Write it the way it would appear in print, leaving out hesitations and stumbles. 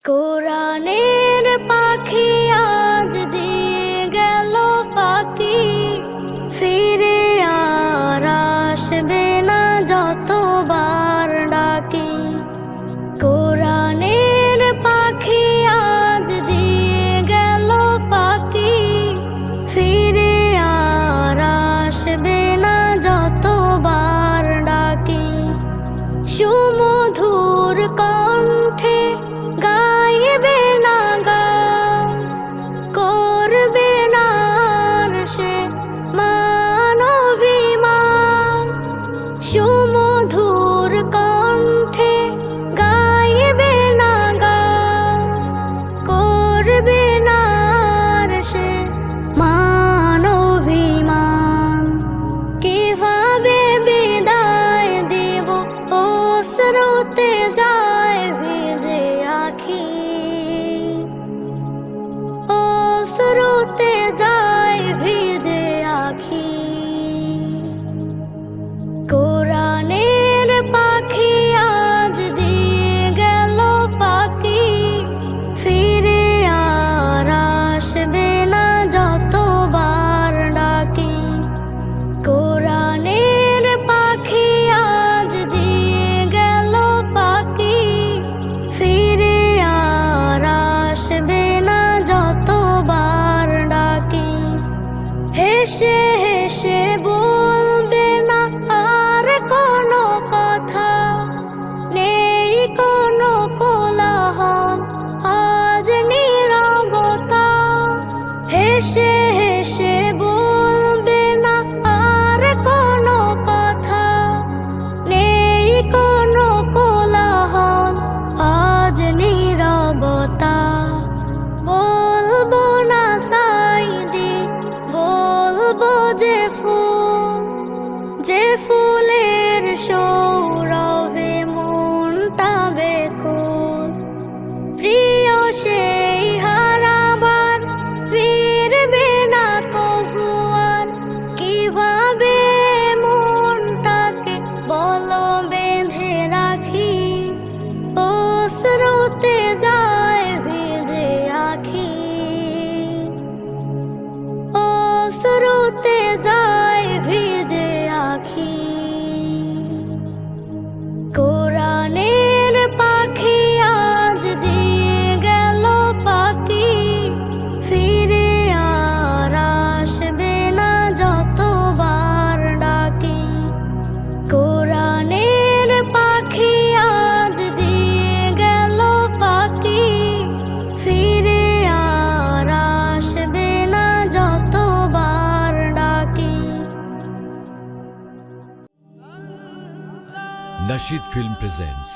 কোরআনের পাখি আজ দিয়ে গেল ফাঁকি, ফিরে আর আসবে না যতবার ডাকি। কোরআনের পাখি আজ দিয়ে গেল ফাঁকি, ফিরে আর আসবে না যতবার ডাকি। সুমধুর কণ্ঠে গাইবে না গান, করবে না আর সে মান অভিমান। সুমধুর কণ্ঠে গাইবে না গান, করবে না আর সে মান অভিমান। কিভাবে বিদায় দেব অশ্রুতে যায় ভিজে আখি, অশ্রুতে যায় ভিজে আখি। কোরআনের পাখি আজ দিয়ে গেল ফাঁকি, ফিরে আর আসবে না যতবার ডাকি। কোরআনের পাখি আজ দিয়ে গেল ফাঁকি, ফিরে আর আসবে না যতবার ডাকি। হেসে হেসে বলবে না আর কোনো কথা, নেই কোনো কোলাহল, আজ নীরবতা। হেসে হেসে বলবে না আর কোনো কথা, নেই কোনো কোলাহল, আজ নীরবতা। বলবো না সাইদি, বলবো যে ফুল, যে ফুলের সৌরভে মনটা বেকুল। প্রিয় সেই হারাবার ফিরবে না কভু আর, কিভাবে মনটাকে বলো বেঁধে রাখি। অশ্রুতে যায় ভিজে আখি, অশ্রুতে যায় ভিজে আখি। কোরআনের পাখি আজ দিয়ে গেল ফাঁকি, ফিরে আর আসবে না যতবার ডাকি। কোরআনের পাখি আজ দিয়ে গেল ফাঁকি, ফিরে আর আসবে না যতবার ডাকি। Nasheed Film presents